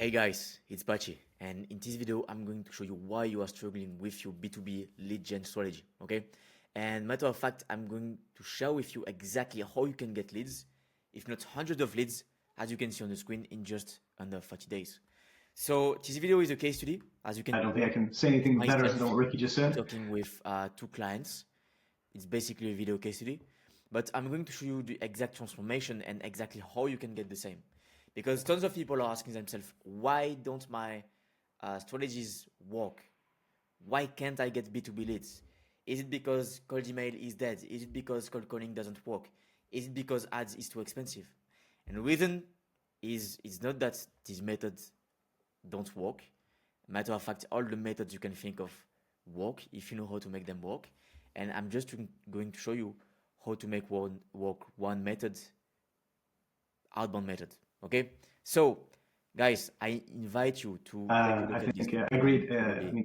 Hey guys, it's Bachi, and in this video I'm going to show you why you are struggling with your B2B lead gen strategy, okay? And matter of fact, I'm going to share with you exactly how you can get leads, if not hundreds of leads, as you can see on the screen, in just under 30 days. So this video is a case study, as you can. I don't think I can say anything better than what Ricky just said. Talking with two clients. It's basically a video case study, but I'm going to show you the exact transformation and exactly how you can get the same. Because tons of people are asking themselves, why don't my strategies work? Why can't I get B2B leads? Is it because cold email is dead? Is it because cold calling doesn't work? Is it because ads is too expensive? And the reason is it's not that these methods don't work. Matter of fact, all the methods you can think of work if you know how to make them work. And I'm just going to show you how to make one method, outbound method. Okay, so guys, I invite you to take a look at this.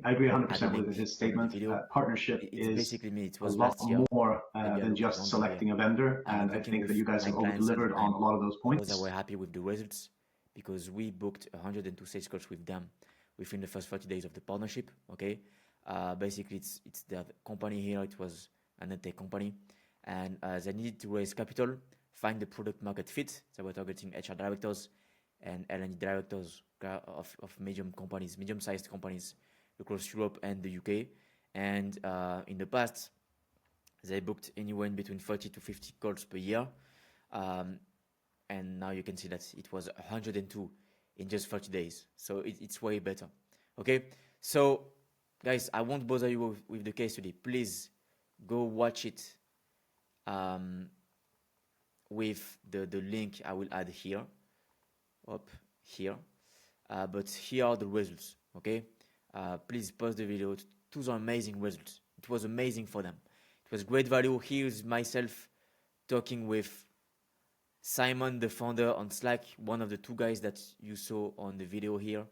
I agree 100% with his statement. Partnership it's is basically me. It a was lot last year. more than just selecting a vendor, and I think that you guys have over-delivered on a lot of those points. Because I were happy with the results, because we booked 102 sales calls with them within the first 30 days of the partnership. Okay, basically it's the company here. It was an tech company, and they needed to raise capital, find the product market fit. They were targeting HR directors and L&D directors of medium-sized companies across Europe and the UK. And in the past, they booked anywhere in between 30 to 50 calls per year. And now you can see that it was 102 in just 30 days. So it's way better. Okay, so guys, I won't bother you with the case study. Please go watch it with the link I will add here, up here. But here are the results, okay? Please pause the video. Those are amazing results. It was amazing for them. It was great value. Here's myself talking with Simon, the founder, on Slack, one of the two guys that you saw on the video here,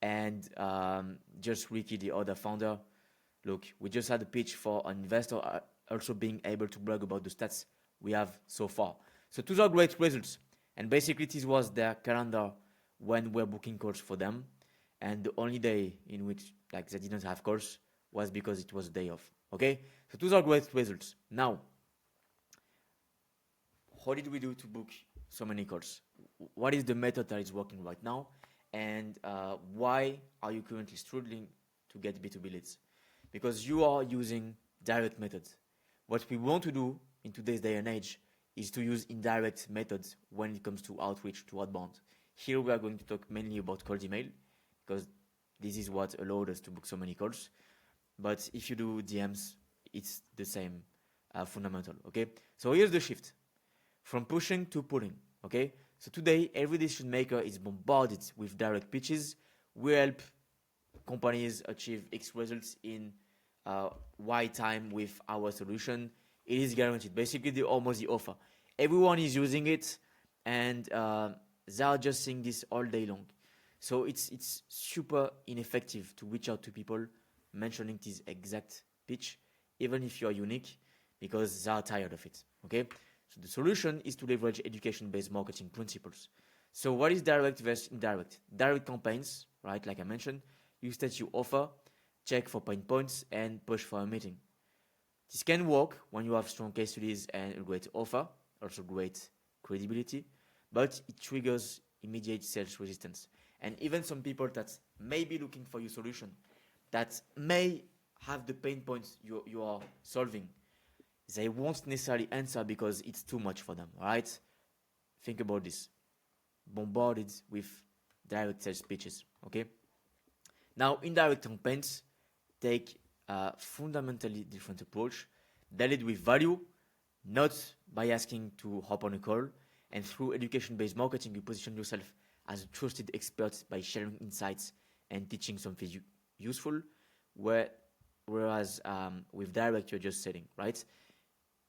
and just Ricky, the other founder. Look, we just had a pitch for an investor, also being able to brag about the stats we have so far. So those are great results. And basically this was their calendar when we're booking calls for them. And the only day in which they didn't have calls was because it was a day off. Okay? So those are great results. Now, how did we do to book so many calls? What is the method that is working right now? And why are you currently struggling to get B2B leads? Because you are using direct methods. What we want to do in today's day and age is to use indirect methods when it comes to outreach, to outbound. Here we are going to talk mainly about cold email, because this is what allowed us to book so many calls. But if you do DMs, it's the same fundamental, okay? So here's the shift, from pushing to pulling, okay? So today, every decision maker is bombarded with direct pitches. We help companies achieve X results in Y time with our solution. It is guaranteed. Basically, almost the offer. Everyone is using it, and they are just seeing this all day long. So it's super ineffective to reach out to people mentioning this exact pitch, even if you are unique, because they are tired of it. Okay. So the solution is to leverage education-based marketing principles. So what is direct versus indirect? Direct campaigns, right? Like I mentioned, you state your offer, check for pain points, and push for a meeting. This can work when you have strong case studies and a great offer, also great credibility, but it triggers immediate sales resistance. And even some people that may be looking for your solution, that may have the pain points you are solving, they won't necessarily answer because it's too much for them, right? Think about this. Bombarded with direct sales pitches, okay? Now, indirect campaigns take a fundamentally different approach. They lead with value, not by asking to hop on a call. And through education-based marketing, you position yourself as a trusted expert by sharing insights and teaching something useful, whereas with direct, you're just selling, right?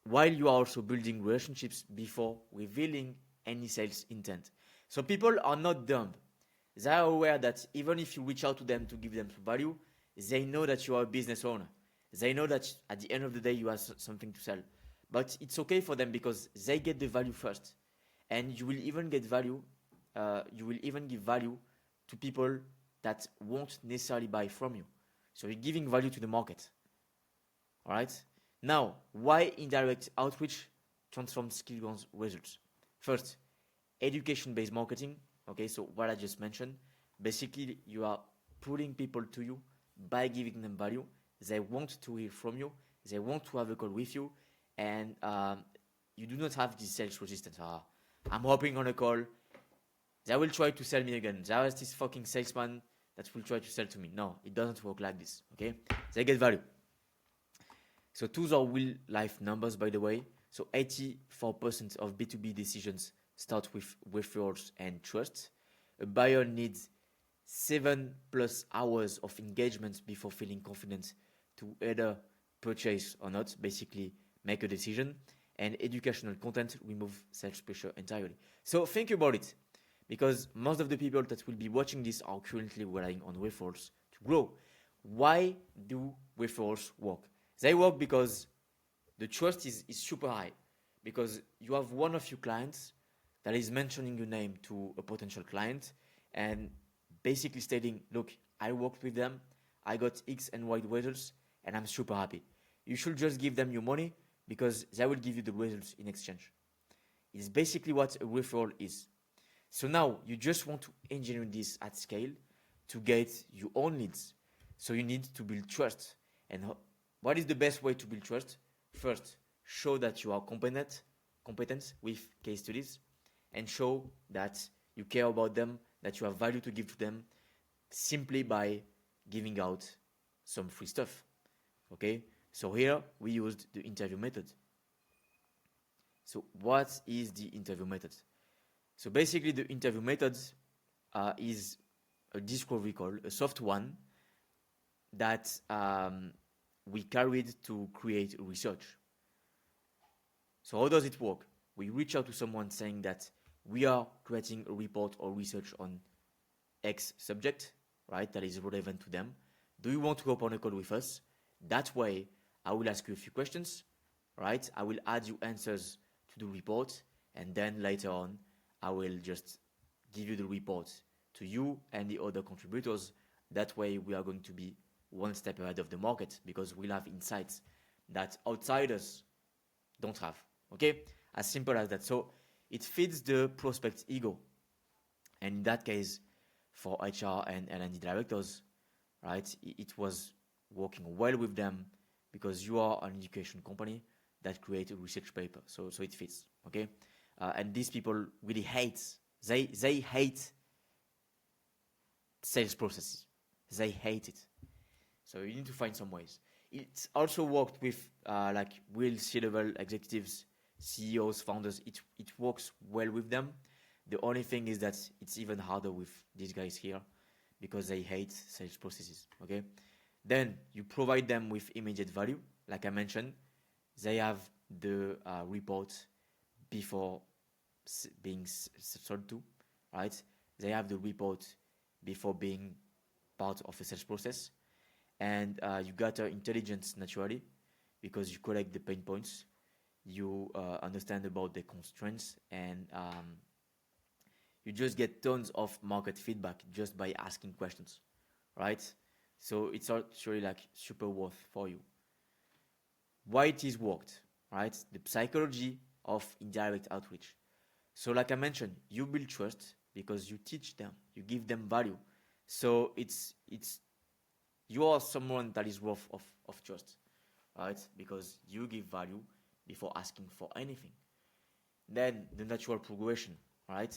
While you are also building relationships before revealing any sales intent. So people are not dumb. They are aware that even if you reach out to them to give them some value, they know that you are a business owner. They know that at the end of the day, you have something to sell. But it's okay for them because they get the value first. And you will even get value, you will even give value to people that won't necessarily buy from you. So you're giving value to the market. All right. Now, why indirect outreach transforms SkillGround's results? First, education-based marketing. Okay, so what I just mentioned, basically you are pulling people to you by giving them value. They want to hear from you. They want to have a call with you, and you do not have this sales resistance. I'm hopping on a call. They will try to sell me again. There is this fucking salesman that will try to sell to me. No, it doesn't work like this. Okay, they get value. So those are real life numbers, by the way. So 84% of B2B decisions start with referrals and trust. A buyer needs 7+ hours of engagement before feeling confident to either purchase or not, basically make a decision. And educational content remove sales pressure entirely. So think about it, because most of the people that will be watching this are currently relying on referrals to grow. Why do referrals work? They work because the trust is super high, because you have one of your clients that is mentioning your name to a potential client and basically stating, look, I worked with them, I got X and Y results, and I'm super happy. You should just give them your money because they will give you the results in exchange. It's basically what a referral is. So now you just want to engineer this at scale to get your own leads. So you need to build trust. And what is the best way to build trust? First, show that you are competent with case studies, and show that you care about them, that you have value to give to them, simply by giving out some free stuff. Okay, so here we used the interview method. So what is the interview method? So basically the interview method is a discovery call, a soft one that we carried to create research. So how does it work? We reach out to someone saying that we are creating a report or research on X subject, right, that is relevant to them. Do you want to hop on a call with us? That way, I will ask you a few questions, right? I will add your answers to the report, and then later on, I will just give you the report to you and the other contributors. That way, we are going to be one step ahead of the market, because we'll have insights that outsiders don't have. Okay, as simple as that. So it feeds the prospect's ego, and in that case, for HR and L&D directors, right, it was working well with them, because you are an education company that create a research paper. So it fits. Okay, and these people really hate. They hate sales processes. They hate it. So you need to find some ways. It's also worked with like real C-level executives, CEOs, founders. It works well with them. The only thing is that it's even harder with these guys here, because they hate sales processes. Okay, then you provide them with immediate value. Like I mentioned, they have the report before being sold to, right? They have the report before being part of a sales process. And you gather intelligence naturally, because you collect the pain points, you understand about the constraints, and you just get tons of market feedback just by asking questions, right? So it's actually like super worth for you. Why it is worked, right? The psychology of indirect outreach. So like I mentioned, you build trust because you teach them, you give them value. So it's you are someone that is worth of trust, right? Because you give value before asking for anything. Then the natural progression, right?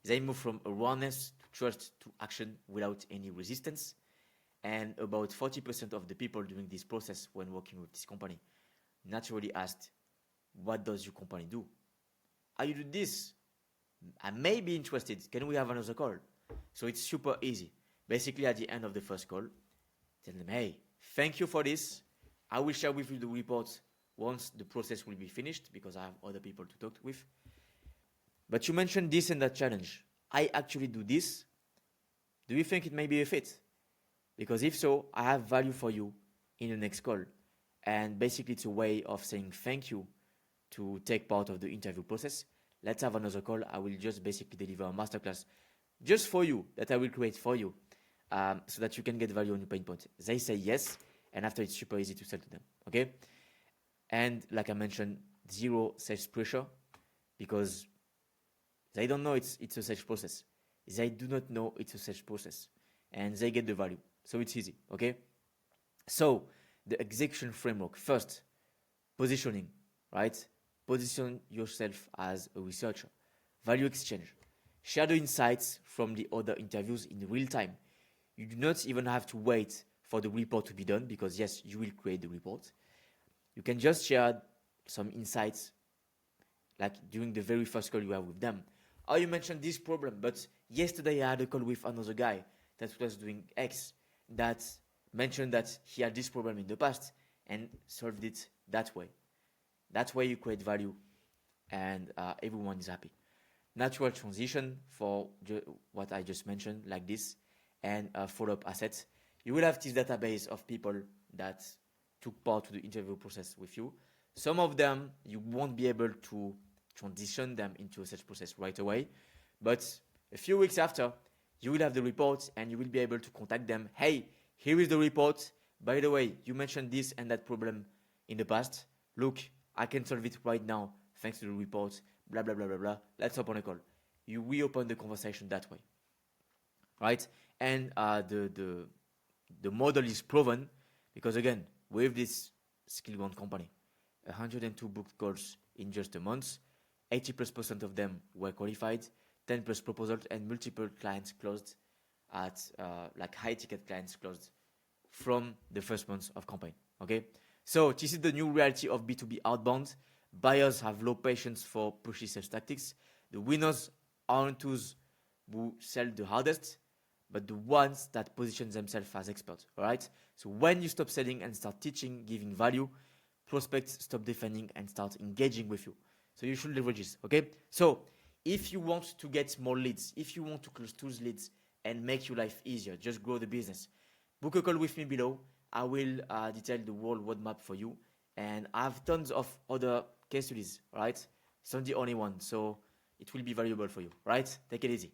They move from awareness to trust to action without any resistance. And about 40% of the people during this process, when working with this company, naturally asked, what does your company do? Are you do this? I may be interested. Can we have another call? So it's super easy. Basically, at the end of the first call, tell them, hey, thank you for this. I will share with you the report once the process will be finished, because I have other people to talk with. But you mentioned this and that challenge. I actually do this. Do you think it may be a fit? Because if so, I have value for you in the next call. And basically, it's a way of saying thank you to take part of the interview process. Let's have another call. I will just basically deliver a masterclass just for you, that I will create for you, so that you can get value on your pain point. They say yes, and after it's super easy to sell to them, okay? And like I mentioned, zero sales pressure, because they don't know it's a sales process. They do not know it's a sales process, and they get the value. So it's easy, okay? So the execution framework, first, positioning, right? Position yourself as a researcher. Value exchange. Share the insights from the other interviews in real time. You do not even have to wait for the report to be done, because yes, you will create the report. You can just share some insights, like during the very first call you have with them. Oh, you mentioned this problem, but yesterday I had a call with another guy that was doing X, that mentioned that he had this problem in the past and solved it that way. That way you create value, and everyone is happy. Natural transition for what I just mentioned, like this, and follow-up assets. You will have this database of people that took part to the interview process with you. Some of them, you won't be able to transition them into a sales process right away, but a few weeks after, you will have the report and you will be able to contact them. Hey, here is the report. By the way, you mentioned this and that problem in the past. Look, I can solve it right now thanks to the report, blah, blah, blah, blah, blah. Let's open a call. You reopen the conversation that way, right? And the model is proven, because again, with this SkillGround company, 102 booked calls in just a month, 80+% of them were qualified, 10 plus proposals, and multiple clients closed at like high ticket clients closed from the first month of campaign. Okay, so this is the new reality of B2B outbound. Buyers have low patience for pushy sales tactics. The winners aren't those who sell the hardest, but the ones that position themselves as experts. All right. So when you stop selling and start teaching, giving value, prospects stop defending and start engaging with you. So you should leverage this. Okay. So if you want to get more leads, if you want to close those leads and make your life easier, just grow the business, book a call with me below. I will detail the whole roadmap for you. And I have tons of other case studies, right? It's not the only one. So it will be valuable for you, right? Take it easy.